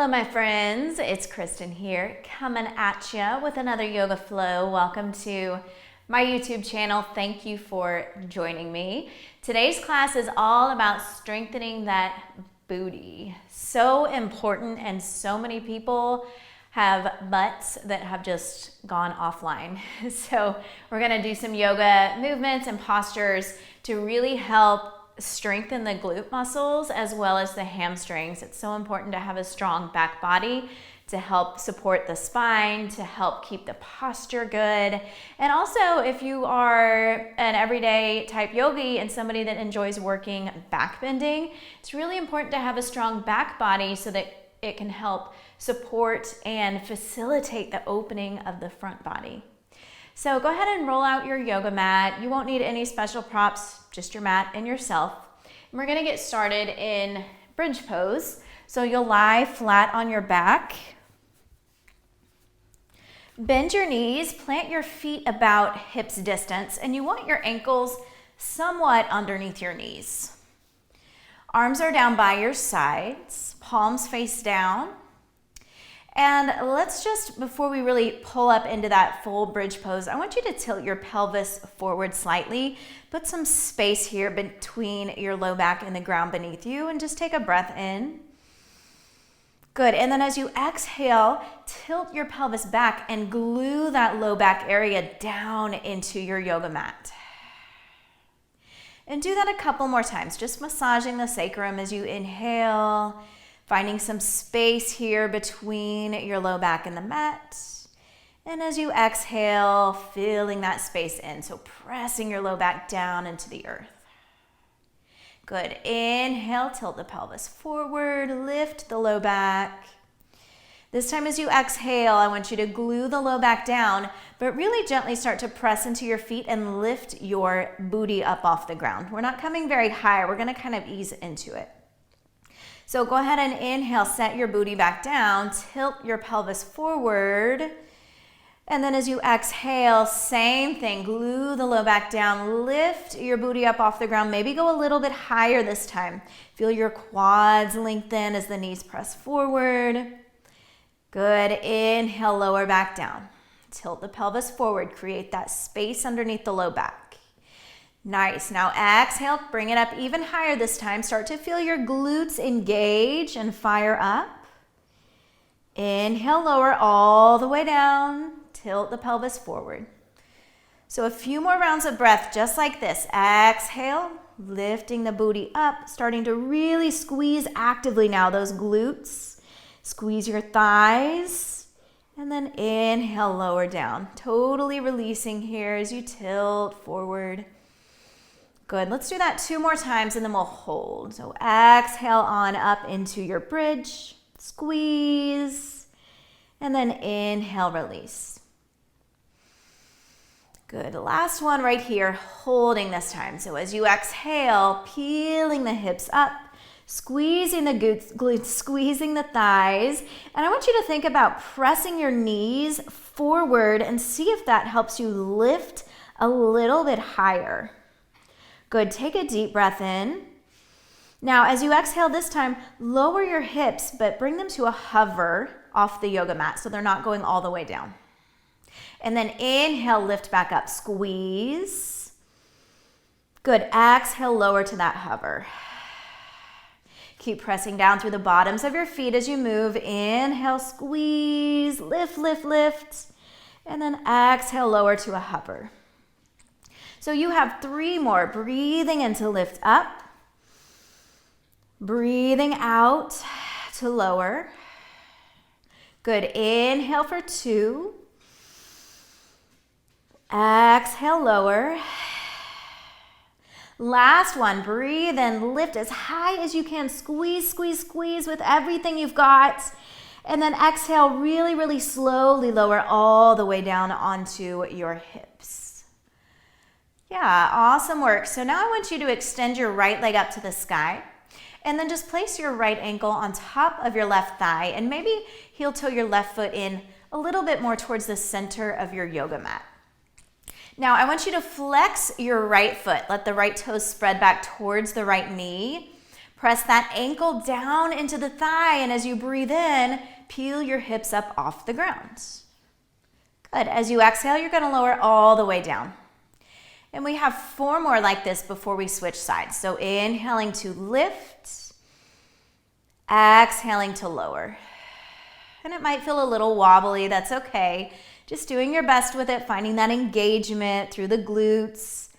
Hello, my friends. It's Kristin here, coming at you with another yoga flow. Welcome to my YouTube channel. Thank you for joining me. Today's class is all about strengthening that booty. So important, and so many people have butts that have just gone offline. So we're gonna do some yoga movements and postures to really help strengthen the glute muscles as well as the hamstrings. It's so important to have a strong back body to help support the spine, to help keep the posture good. And also, if you are an everyday type yogi and somebody that enjoys working back bending, it's really important to have a strong back body so that it can help support and facilitate the opening of the front body. So go ahead and roll out your yoga mat. You won't need any special props, just your mat and yourself. And we're gonna get started in bridge pose. So you'll lie flat on your back. Bend your knees, plant your feet about hips distance, and you want your ankles somewhat underneath your knees. Arms are down by your sides, palms face down. And let's just, before we really pull up into that full bridge pose, I want you to tilt your pelvis forward slightly. Put some space here between your low back and the ground beneath you, and just take a breath in. Good, and then as you exhale, tilt your pelvis back and glue that low back area down into your yoga mat. And do that a couple more times, just massaging the sacrum as you inhale, finding some space here between your low back and the mat. And as you exhale, filling that space in. So pressing your low back down into the earth. Good. Inhale, tilt the pelvis forward, lift the low back. This time as you exhale, I want you to glue the low back down, but really gently start to press into your feet and lift your booty up off the ground. We're not coming very high. We're going to kind of ease into it. So go ahead and inhale, set your booty back down, tilt your pelvis forward. And then as you exhale, same thing, glue the low back down, lift your booty up off the ground, maybe go a little bit higher this time. Feel your quads lengthen as the knees press forward. Good, inhale, lower back down. Tilt the pelvis forward, create that space underneath the low back. Nice, now exhale, bring it up even higher this time. Start to feel your glutes engage and fire up. Inhale, lower all the way down. Tilt the pelvis forward. So a few more rounds of breath just like this. Exhale, lifting the booty up, starting to really squeeze actively now those glutes. Squeeze your thighs. And then inhale, lower down. Totally releasing here as you tilt forward. Good, let's do that 2 more times and then we'll hold. So exhale on up into your bridge, squeeze, and then inhale, release. Good, last one right here, holding this time. So as you exhale, peeling the hips up, squeezing the glutes, squeezing the thighs. And I want you to think about pressing your knees forward and see if that helps you lift a little bit higher. Good, take a deep breath in. Now, as you exhale this time, lower your hips, but bring them to a hover off the yoga mat so they're not going all the way down. And then inhale, lift back up, squeeze. Good, exhale, lower to that hover. Keep pressing down through the bottoms of your feet as you move. Inhale, squeeze, lift, lift, lift. And then exhale, lower to a hover. So you have 3 more. Breathing in to lift up. Breathing out to lower. Good. Inhale for 2. Exhale, lower. Last one. Breathe in, lift as high as you can. Squeeze, squeeze, squeeze with everything you've got. And then exhale, really, really slowly lower all the way down onto your hips. Yeah, awesome work. So now I want you to extend your right leg up to the sky and then just place your right ankle on top of your left thigh and maybe heel toe your left foot in a little bit more towards the center of your yoga mat. Now I want you to flex your right foot. Let the right toes spread back towards the right knee. Press that ankle down into the thigh, and as you breathe in, peel your hips up off the ground. Good. As you exhale, you're going to lower all the way down. And we have 4 more like this before we switch sides. So inhaling to lift, exhaling to lower. And it might feel a little wobbly, that's okay. Just doing your best with it, finding that engagement through the glutes.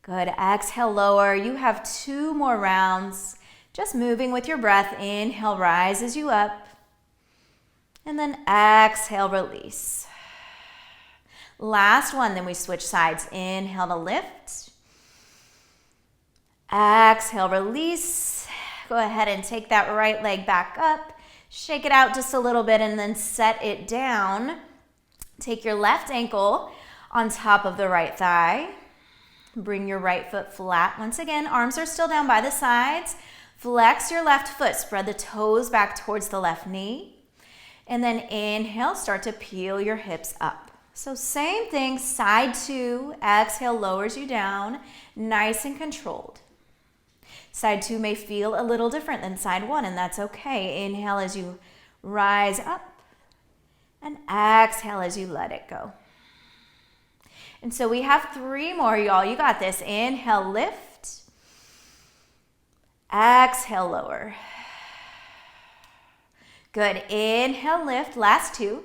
Good, exhale, lower. You have 2 more rounds. Just moving with your breath. Inhale, rises you up. And then exhale, release. Last one, then we switch sides. Inhale to lift. Exhale, release. Go ahead and take that right leg back up. Shake it out just a little bit and then set it down. Take your left ankle on top of the right thigh. Bring your right foot flat. Once again, arms are still down by the sides. Flex your left foot. Spread the toes back towards the left knee. And then inhale, start to peel your hips up. So same thing, side 2. Exhale, lowers you down. Nice and controlled. Side 2 may feel a little different than side 1, and that's okay. Inhale as you rise up, and exhale as you let it go. And so we have 3 more, y'all. You got this. Inhale, lift. Exhale, lower. Good. Inhale, lift. Last 2.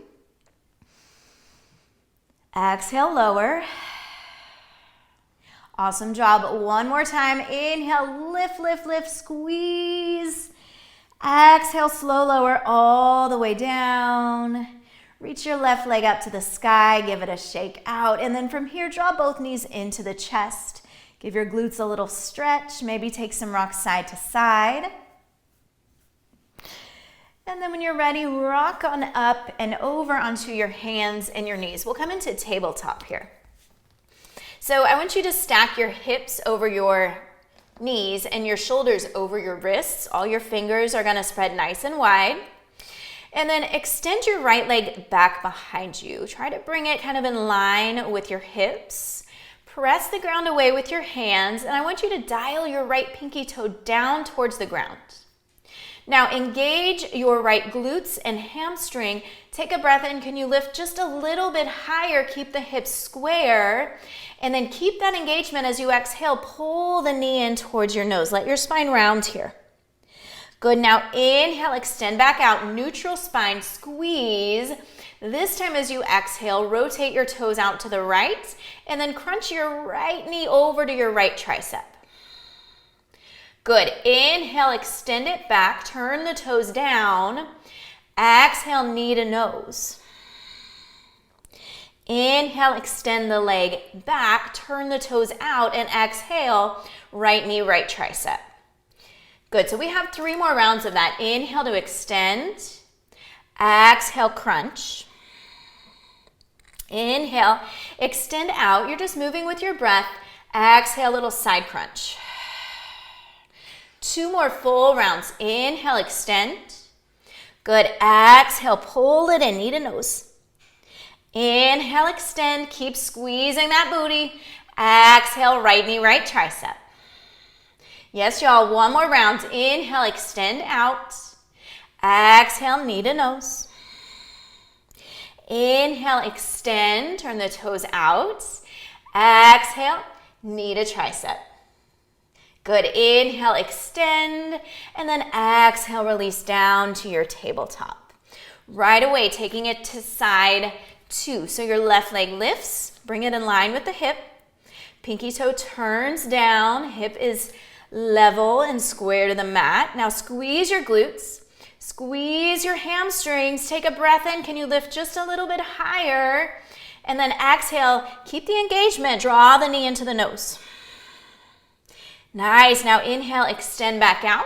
Exhale, lower. Awesome job. One more time. Inhale, lift, lift, lift, squeeze. Exhale, slow lower all the way down. Reach your left leg up to the sky. Give it a shake out. And then from here, draw both knees into the chest. Give your glutes a little stretch. Maybe take some rocks side to side. And then when you're ready, rock on up and over onto your hands and your knees. We'll come into tabletop here. So I want you to stack your hips over your knees and your shoulders over your wrists. All your fingers are going to spread nice and wide. And then extend your right leg back behind you. Try to bring it kind of in line with your hips. Press the ground away with your hands, and I want you to dial your right pinky toe down towards the ground. Now engage your right glutes and hamstring. Take a breath in. Can you lift just a little bit higher? Keep the hips square. And then keep that engagement as you exhale. Pull the knee in towards your nose. Let your spine round here. Good. Now inhale, extend back out. Neutral spine, squeeze. This time as you exhale, rotate your toes out to the right. And then crunch your right knee over to your right tricep. Good. Inhale, extend it back. Turn the toes down. Exhale, knee to nose. Inhale, extend the leg back. Turn the toes out and exhale, right knee, right tricep. Good. So we have 3 more rounds of that. Inhale to extend. Exhale, crunch. Inhale, extend out. You're just moving with your breath. Exhale, little side crunch. 2 more full rounds. Inhale, extend. Good. Exhale, pull it in, knee to nose. Inhale, extend. Keep squeezing that booty. Exhale, right knee, right tricep. Yes, y'all. 1 more round. Inhale, extend out. Exhale, knee to nose. Inhale, extend. Turn the toes out. Exhale, knee to tricep. Good. Inhale, extend, and then exhale, release down to your tabletop. Right away, taking it to side 2. So your left leg lifts, bring it in line with the hip. Pinky toe turns down, hip is level and square to the mat. Now squeeze your glutes, squeeze your hamstrings, take a breath in. Can you lift just a little bit higher? And then exhale, keep the engagement, draw the knee into the nose. Nice. Now inhale, extend back out.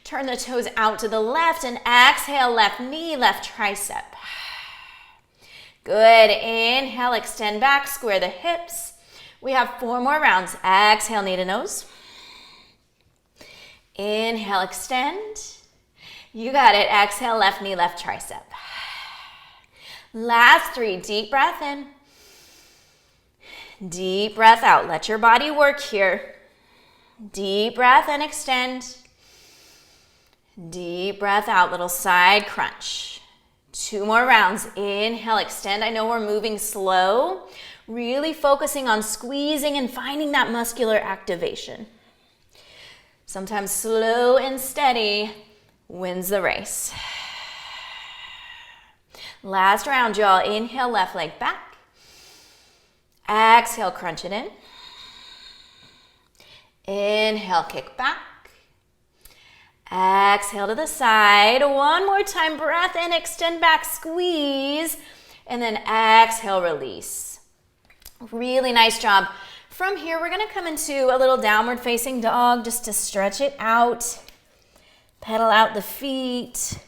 Turn the toes out to the left and exhale, left knee, left tricep. Good. Inhale, extend back, square the hips. We have 4 more rounds. Exhale, knee to nose. Inhale, extend. You got it. Exhale, left knee, left tricep. Last 3. Deep breath in. Deep breath out. Let your body work here. Deep breath and extend. Deep breath out, little side crunch. 2 more rounds. Inhale, extend. I know we're moving slow, really focusing on squeezing and finding that muscular activation. Sometimes slow and steady wins the race. Last round, y'all. Inhale, left leg back. Exhale, crunch it in. Inhale, kick back. Exhale to the side. 1 more time, breath in, extend back, squeeze, and then exhale, release. Really nice job. From here, we're gonna come into a little downward facing dog just to stretch it out. Pedal out the feet.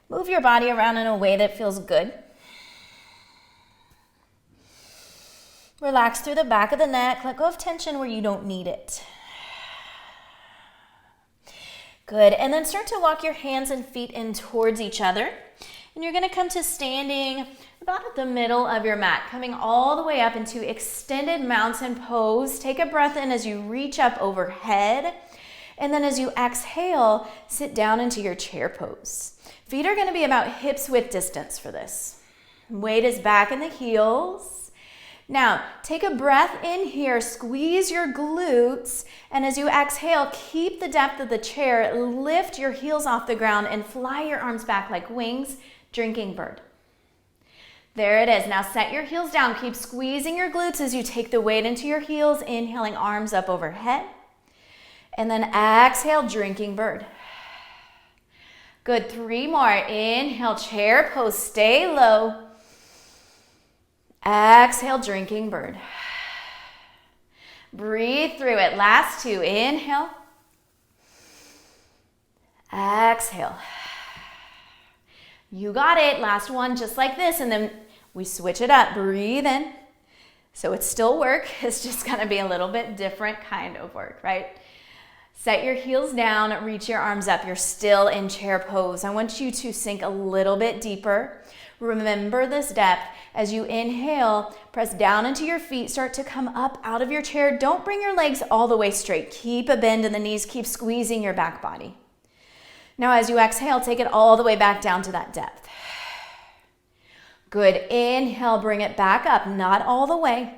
Move your body around in a way that feels good. Relax through the back of the neck. Let go of tension where you don't need it. Good, and then start to walk your hands and feet in towards each other. And you're gonna come to standing about at the middle of your mat, coming all the way up into extended mountain pose. Take a breath in as you reach up overhead. And then as you exhale, sit down into your chair pose. Feet are gonna be about hips width distance for this. Weight is back in the heels. Now, take a breath in here, squeeze your glutes, and as you exhale, keep the depth of the chair, lift your heels off the ground, and fly your arms back like wings, drinking bird. There it is. Now set your heels down, keep squeezing your glutes as you take the weight into your heels, inhaling arms up overhead, and then exhale, drinking bird. Good, 3 more. Inhale, chair pose, stay low. Exhale, drinking bird. Breathe through it. Last 2. Inhale. Exhale. You got it. Last one, just like this. And then we switch it up. Breathe in. So it's still work. It's just going to be a little bit different kind of work, right? Set your heels down. Reach your arms up. You're still in chair pose. I want you to sink a little bit deeper. Remember this depth. As you inhale, press down into your feet, start to come up out of your chair. Don't bring your legs all the way straight. Keep a bend in the knees, keep squeezing your back body. Now as you exhale, take it all the way back down to that depth. Good, inhale, bring it back up, not all the way.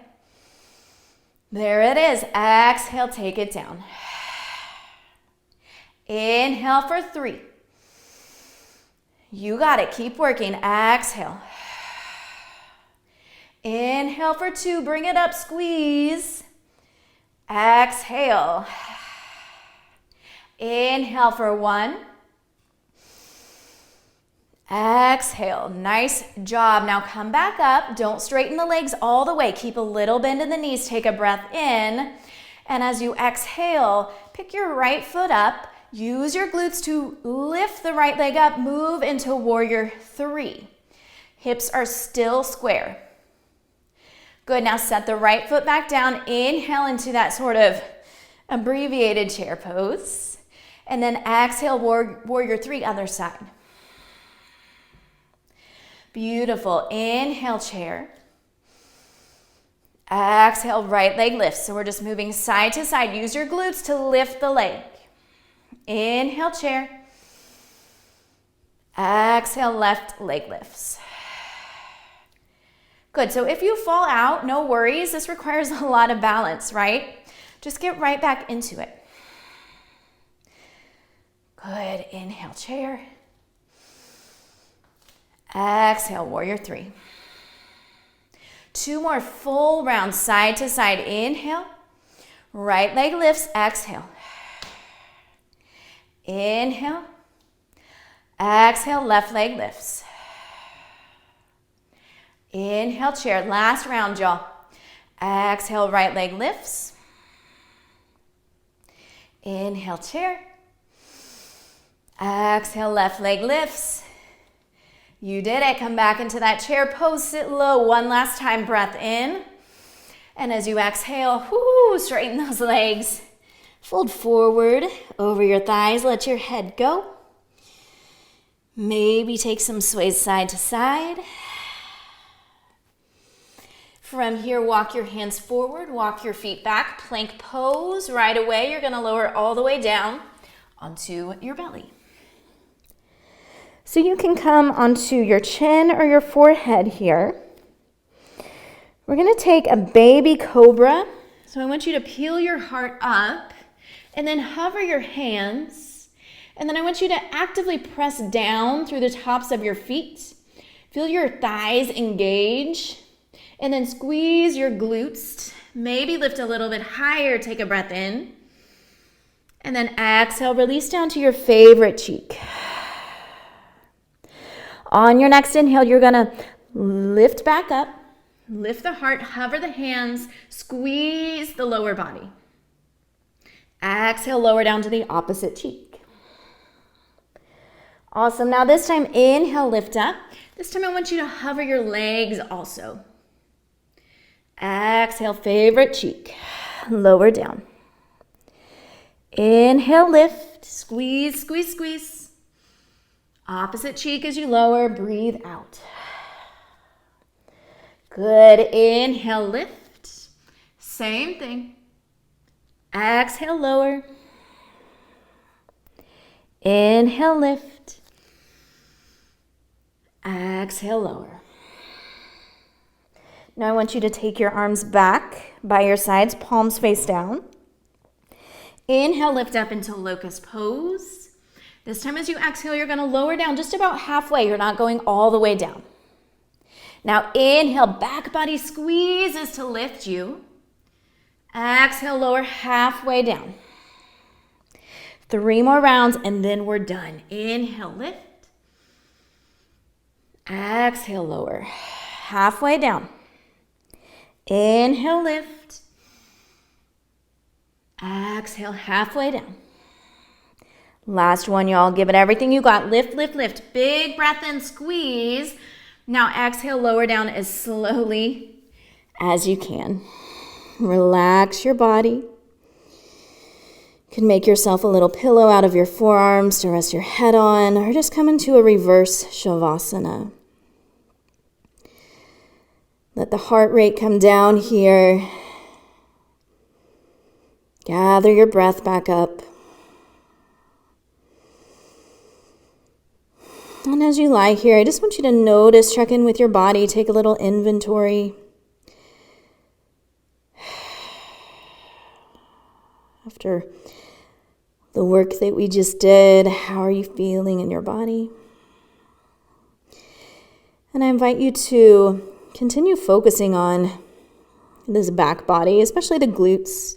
There it is, exhale, take it down. Inhale for 3. You got it, keep working, exhale. Inhale for 2, bring it up, squeeze. Exhale. Inhale for 1. Exhale, nice job. Now come back up, don't straighten the legs all the way. Keep a little bend in the knees, take a breath in. And as you exhale, pick your right foot up. Use your glutes to lift the right leg up, move into warrior 3. Hips are still square. Good, now set the right foot back down, inhale into that sort of abbreviated chair pose, and then exhale, warrior 3, other side. Beautiful, inhale, chair. Exhale, right leg lifts. So we're just moving side to side. Use your glutes to lift the leg. Inhale, chair. Exhale, left leg lifts. Good, so if you fall out, no worries. This requires a lot of balance, right? Just get right back into it. Good, inhale, chair. Exhale, warrior 3. 2 more full rounds, side to side. Inhale, right leg lifts, exhale. Inhale, exhale, left leg lifts. Inhale, chair. Last round, y'all. Exhale, right leg lifts. Inhale, chair. Exhale, left leg lifts. You did it. Come back into that chair pose. Sit low. One last time. Breath in. And as you exhale, straighten those legs. Fold forward over your thighs. Let your head go. Maybe take some sways side to side. From here, walk your hands forward, walk your feet back, plank pose. Right away, you're gonna lower all the way down onto your belly. So you can come onto your chin or your forehead here. We're going to take a baby cobra. So I want you to peel your heart up and then hover your hands. And then I want you to actively press down through the tops of your feet. Feel your thighs engage. And then squeeze your glutes. Maybe lift a little bit higher. Take a breath in. And then exhale, release down to your favorite cheek. On your next inhale, you're going to lift back up. Lift the heart, hover the hands, squeeze the lower body. Exhale, lower down to the opposite cheek. Awesome. Now this time, inhale, lift up. This time I want you to hover your legs also. Exhale, favorite cheek. Lower down. Inhale, lift. Squeeze, squeeze, squeeze. Opposite cheek as you lower. Breathe out. Good. Inhale, lift. Same thing. Exhale, lower. Inhale, lift. Exhale, lower. Now I want you to take your arms back by your sides, palms face down. Inhale, lift up into locust pose. This time as you exhale, you're going to lower down just about halfway. You're not going all the way down. Now inhale, back body squeezes to lift you. Exhale, lower halfway down. 3 more rounds and then we're done. Inhale, lift. Exhale, lower. Halfway down. Inhale, lift. Exhale, halfway down. Last one, y'all. Give it everything you got. Lift, lift, lift. Big breath in, squeeze. Now exhale, lower down as slowly as you can. Relax your body. You can make yourself a little pillow out of your forearms to rest your head on, or just come into a reverse shavasana. Let the heart rate come down here. Gather your breath back up. And as you lie here, I just want you to notice, check in with your body, take a little inventory. After the work that we just did, how are you feeling in your body? And I invite you to continue focusing on this back body, especially the glutes,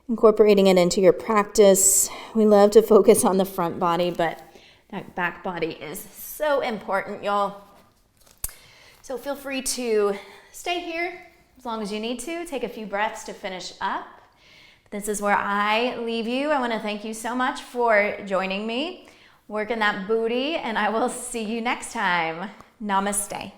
incorporating it into your practice. We love to focus on the front body, but that back body is so important, y'all. So feel free to stay here as long as you need to. Take a few breaths to finish up. This is where I leave you. I want to thank you so much for joining me, working that booty, and I will see you next time. Namaste.